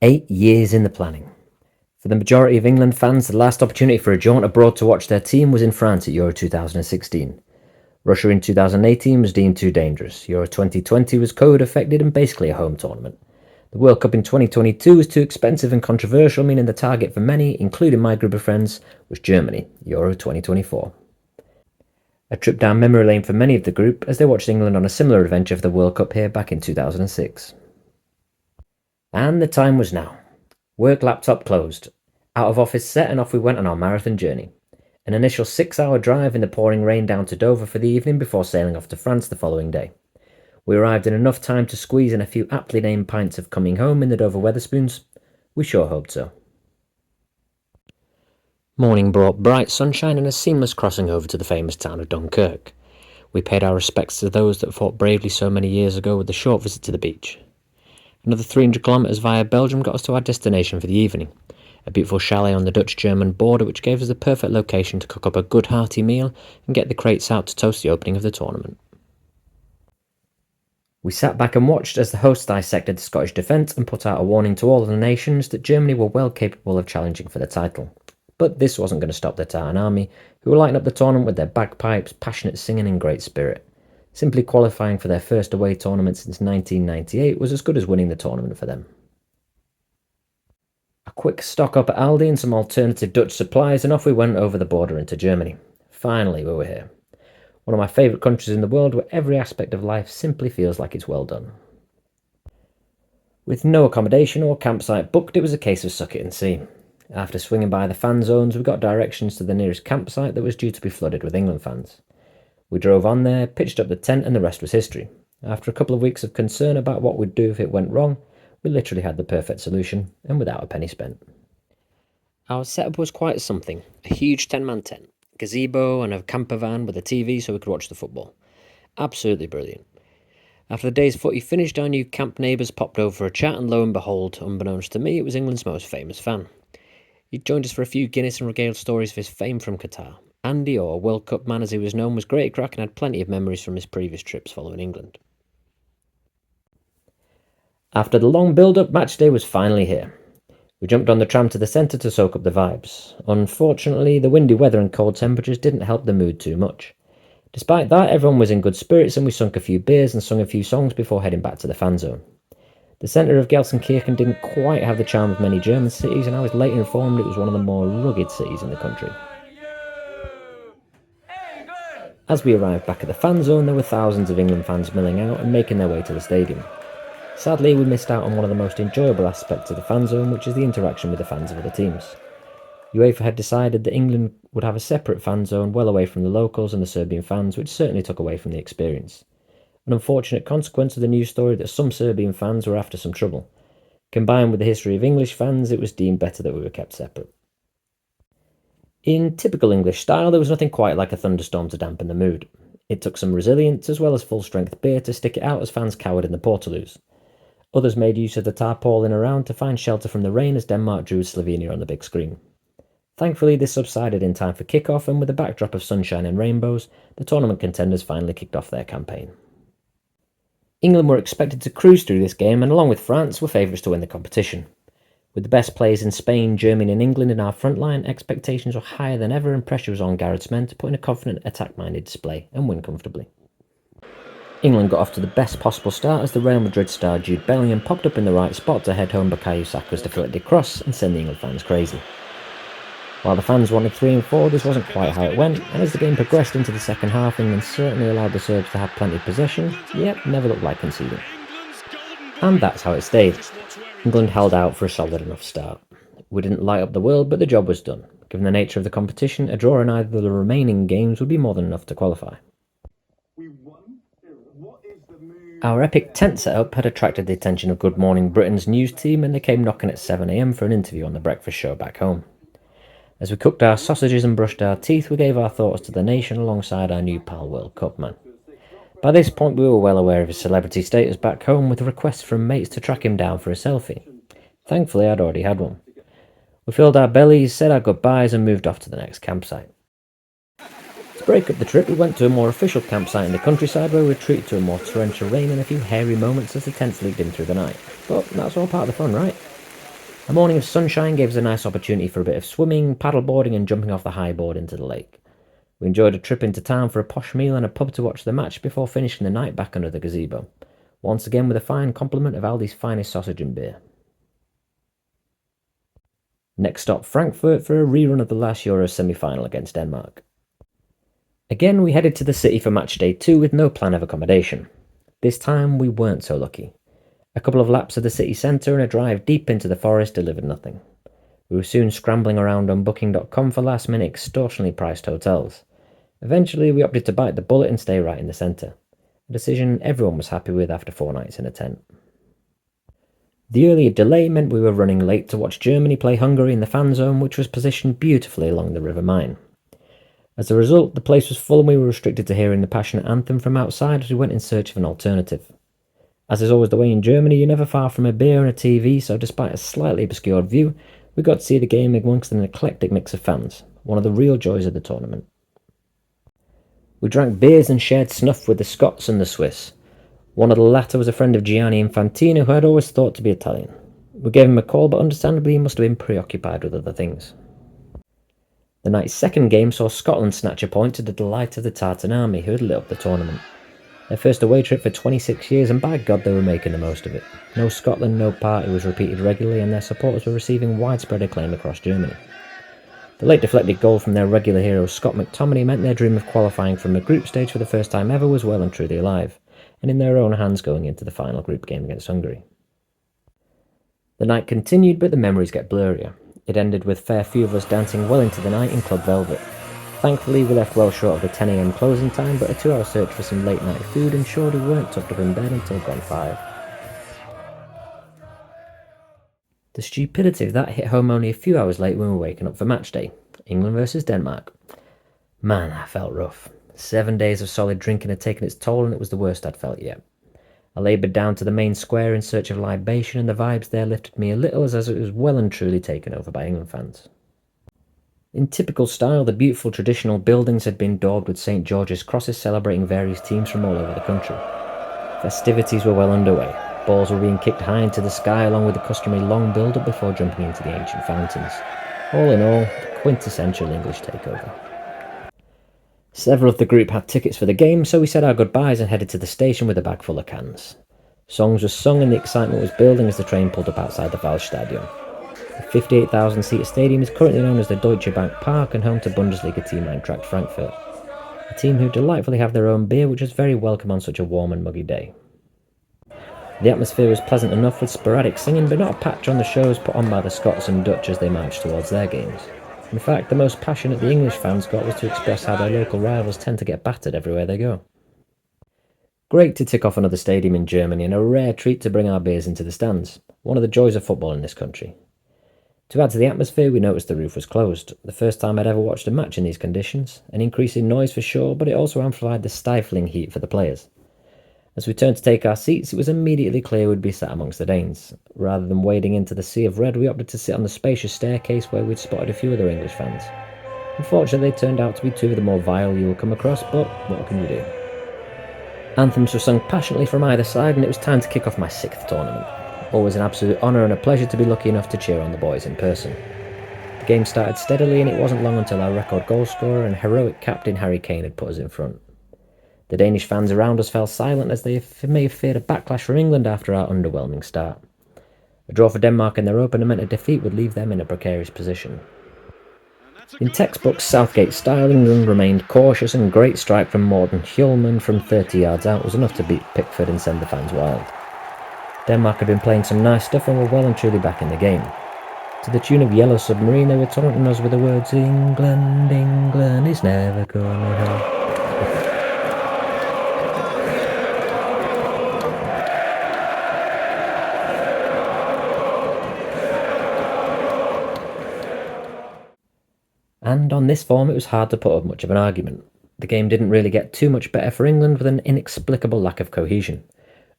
8 years in the planning. For the majority of England fans, the last opportunity for a jaunt abroad to watch their team was in France at Euro 2016. Russia in 2018 was deemed too dangerous. Euro 2020 was COVID affected and basically a home tournament. The World Cup in 2022 was too expensive and controversial, meaning the target for many, including my group of friends, was Germany, Euro 2024. A trip down memory lane for many of the group as they watched England on a similar adventure for the World Cup here back in 2006. And the time was now. Work laptop closed. Out of office set, and off we went on our marathon journey. An initial 6-hour drive in the pouring rain down to Dover for the evening before sailing off to France the following day. We arrived in enough time to squeeze in a few aptly named pints of coming home in the Dover Wetherspoons. We sure hoped so. Morning brought bright sunshine and a seamless crossing over to the famous town of Dunkirk. We paid our respects to those that fought bravely so many years ago with a short visit to the beach. Another 300 kilometres via Belgium got us to our destination for the evening, a beautiful chalet on the Dutch-German border which gave us the perfect location to cook up a good hearty meal and get the crates out to toast the opening of the tournament. We sat back and watched as the hosts dissected the Scottish defence and put out a warning to all of the nations that Germany were well capable of challenging for the title. But this wasn't going to stop the Tartan army, who were lighting up the tournament with their bagpipes, passionate singing and great spirit. Simply qualifying for their first away tournament since 1998 was as good as winning the tournament for them. A quick stock up at Aldi and some alternative Dutch supplies, and off we went over the border into Germany. Finally, we were here. One of my favourite countries in the world where every aspect of life simply feels like it's well done. With no accommodation or campsite booked, it was a case of suck it and see. After swinging by the fan zones, we got directions to the nearest campsite that was due to be flooded with England fans. We drove on there, pitched up the tent, and the rest was history. After a couple of weeks of concern about what we'd do if it went wrong, we literally had the perfect solution, and without a penny spent. Our setup was quite something. A huge 10-man tent, gazebo and a camper van with a TV so we could watch the football. Absolutely brilliant. After the day's footy finished, our new camp neighbours popped over for a chat, and lo and behold, unbeknownst to me, it was England's most famous fan. He joined us for a few Guinness and regaled stories of his fame from Qatar. Andy, or World Cup man as he was known, was great crack and had plenty of memories from his previous trips following England. After the long build-up, match day was finally here. We jumped on the tram to the centre to soak up the vibes. Unfortunately, the windy weather and cold temperatures didn't help the mood too much. Despite that, everyone was in good spirits and we sunk a few beers and sung a few songs before heading back to the fan zone. The centre of Gelsenkirchen didn't quite have the charm of many German cities, and I was later informed it was one of the more rugged cities in the country. As we arrived back at the fan zone, there were thousands of England fans milling out and making their way to the stadium. Sadly, we missed out on one of the most enjoyable aspects of the fan zone, which is the interaction with the fans of other teams. UEFA had decided that England would have a separate fan zone well away from the locals and the Serbian fans, which certainly took away from the experience. An unfortunate consequence of the news story that some Serbian fans were after some trouble. Combined with the history of English fans, it was deemed better that we were kept separate. In typical English style, there was nothing quite like a thunderstorm to dampen the mood. It took some resilience as well as full-strength beer to stick it out as fans cowered in the portaloos. Others made use of the tarpaulin around to find shelter from the rain as Denmark drew Slovenia on the big screen. Thankfully, this subsided in time for kick-off, and with a backdrop of sunshine and rainbows, the tournament contenders finally kicked off their campaign. England were expected to cruise through this game, and along with France, were favourites to win the competition. With the best players in Spain, Germany and England in our front line, expectations were higher than ever and pressure was on Gareth's men to put in a confident, attack-minded display and win comfortably. England got off to the best possible start as the Real Madrid star Jude Bellingham popped up in the right spot to head home Bukayo Saka's deflected cross and send the England fans crazy. While the fans wanted 3 and 4, this wasn't quite how it went, and as the game progressed into the second half, England certainly allowed the Serbs to have plenty of possession, yet never looked like conceding. And that's how it stayed. England held out for a solid enough start. We didn't light up the world, but the job was done. Given the nature of the competition, a draw in either of the remaining games would be more than enough to qualify. Our epic tent setup had attracted the attention of Good Morning Britain's news team, and they came knocking at 7 AM for an interview on the breakfast show back home. As we cooked our sausages and brushed our teeth, we gave our thoughts to the nation alongside our new pal World Cup man. By this point, we were well aware of his celebrity status back home, with requests from mates to track him down for a selfie. Thankfully, I'd already had one. We filled our bellies, said our goodbyes, and moved off to the next campsite. To break up the trip, we went to a more official campsite in the countryside where we were treated to a more torrential rain and a few hairy moments as the tents leaked in through the night. But that's all part of the fun, right? A morning of sunshine gave us a nice opportunity for a bit of swimming, paddleboarding and jumping off the high board into the lake. We enjoyed a trip into town for a posh meal and a pub to watch the match before finishing the night back under the gazebo, once again with a fine complement of Aldi's finest sausage and beer. Next stop, Frankfurt for a rerun of the last Euros semi-final against Denmark. Again, we headed to the city for match day 2 with no plan of accommodation. This time, we weren't so lucky. A couple of laps of the city centre and a drive deep into the forest delivered nothing. We were soon scrambling around on booking.com for last-minute extortionately priced hotels. Eventually, we opted to bite the bullet and stay right in the centre, a decision everyone was happy with after 4 nights in a tent. The earlier delay meant we were running late to watch Germany play Hungary in the fan zone, which was positioned beautifully along the River Main. As a result, the place was full and we were restricted to hearing the passionate anthem from outside as we went in search of an alternative. As is always the way in Germany, you're never far from a beer and a TV, so despite a slightly obscured view, we got to see the game amongst an eclectic mix of fans, one of the real joys of the tournament. We drank beers and shared snuff with the Scots and the Swiss. One of the latter was a friend of Gianni Infantino, who I'd always thought to be Italian. We gave him a call, but understandably he must have been preoccupied with other things. The night's second game saw Scotland snatch a point to the delight of the Tartan army, who had lit up the tournament. Their first away trip for 26 years, and by God they were making the most of it. No Scotland, no party was repeated regularly, and their supporters were receiving widespread acclaim across Germany. The late deflected goal from their regular hero Scott McTominay meant their dream of qualifying from a group stage for the first time ever was well and truly alive, and in their own hands going into the final group game against Hungary. The night continued, but the memories get blurrier. It ended with fair few of us dancing well into the night in Club Velvet. Thankfully, we left well short of the 10 AM closing time, but a 2-hour search for some late night food ensured we weren't tucked up in bed until gone 5. The stupidity of that hit home only a few hours late when we were waking up for match day, England versus Denmark. Man, that felt rough. 7 days of solid drinking had taken its toll and it was the worst I'd felt yet. I laboured down to the main square in search of libation and the vibes there lifted me a little as it was well and truly taken over by England fans. In typical style, the beautiful traditional buildings had been daubed with St George's crosses celebrating various teams from all over the country. Festivities were well underway. Balls were being kicked high into the sky along with the customary long build-up before jumping into the ancient fountains. All in all, the quintessential English takeover. Several of the group had tickets for the game, so we said our goodbyes and headed to the station with a bag full of cans. Songs were sung and the excitement was building as the train pulled up outside the Waldstadion. The 58,000-seater stadium is currently known as the Deutsche Bank Park and home to Bundesliga team Eintracht Frankfurt, a team who delightfully have their own beer, which was very welcome on such a warm and muggy day. The atmosphere was pleasant enough with sporadic singing, but not a patch on the shows put on by the Scots and Dutch as they marched towards their games. In fact, the most passionate the English fans got was to express how their local rivals tend to get battered everywhere they go. Great to tick off another stadium in Germany and a rare treat to bring our beers into the stands, one of the joys of football in this country. To add to the atmosphere, we noticed the roof was closed, the first time I'd ever watched a match in these conditions, an increase in noise for sure, but it also amplified the stifling heat for the players. As we turned to take our seats, it was immediately clear we'd be sat amongst the Danes. Rather than wading into the sea of red, we opted to sit on the spacious staircase where we'd spotted a few other English fans. Unfortunately, they turned out to be two of the more vile you will come across, but what can you do? Anthems were sung passionately from either side, and it was time to kick off my 6th tournament. Always an absolute honour and a pleasure to be lucky enough to cheer on the boys in person. The game started steadily, and it wasn't long until our record goal scorer and heroic captain Harry Kane had put us in front. The Danish fans around us fell silent as they may have feared a backlash from England after our underwhelming start. A draw for Denmark in their opener meant a defeat would leave them in a precarious position. In textbook Southgate style, England remained cautious, and great strike from Morten Hjulman from 30 yards out was enough to beat Pickford and send the fans wild. Denmark had been playing some nice stuff and were well and truly back in the game. To the tune of Yellow Submarine, they were taunting us with the words, "England, England is never going home." And on this form, it was hard to put up much of an argument. The game didn't really get too much better for England with an inexplicable lack of cohesion.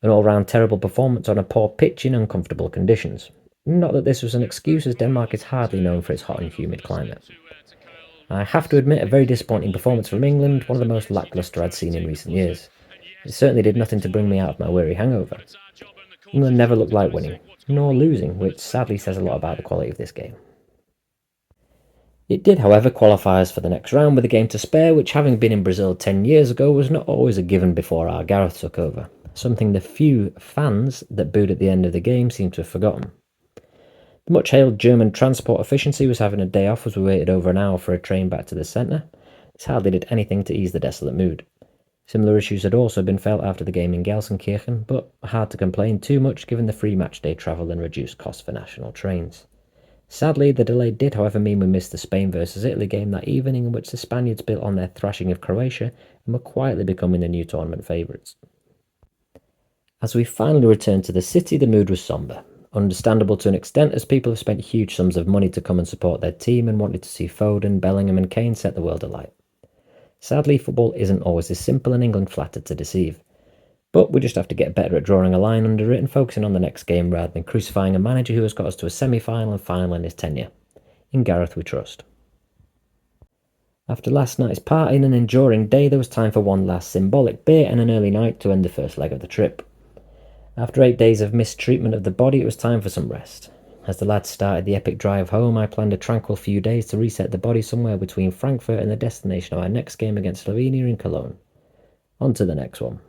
An all-round terrible performance on a poor pitch in uncomfortable conditions. Not that this was an excuse, as Denmark is hardly known for its hot and humid climate. I have to admit, a very disappointing performance from England, one of the most lacklustre I'd seen in recent years. It certainly did nothing to bring me out of my weary hangover. England never looked like winning. nor losing, which sadly says a lot about the quality of this game. It did, however, qualify us for the next round with a game to spare, which, having been in Brazil 10 years ago, was not always a given before our Gareth took over, something the few fans that booed at the end of the game seem to have forgotten. The much-hailed German transport efficiency was having a day off as we waited over an hour for a train back to the centre. This hardly did anything to ease the desolate mood. Similar issues had also been felt after the game in Gelsenkirchen, but hard to complain too much given the free matchday travel and reduced costs for national trains. Sadly, the delay did, however, mean we missed the Spain vs Italy game that evening, in which the Spaniards built on their thrashing of Croatia and were quietly becoming the new tournament favourites. As we finally returned to the city, the mood was sombre. Understandable to an extent, as people have spent huge sums of money to come and support their team and wanted to see Foden, Bellingham and Kane set the world alight. Sadly, football isn't always as simple, and England flattered to deceive. But we just have to get better at drawing a line under it and focusing on the next game rather than crucifying a manager who has got us to a semi-final and final in his tenure. In Gareth we trust. After last night's party and an enduring day, there was time for one last symbolic beer and an early night to end the first leg of the trip. After 8 days of mistreatment of the body, it was time for some rest. As the lads started the epic drive home, I planned a tranquil few days to reset the body somewhere between Frankfurt and the destination of our next game against Slovenia in Cologne. On to the next one.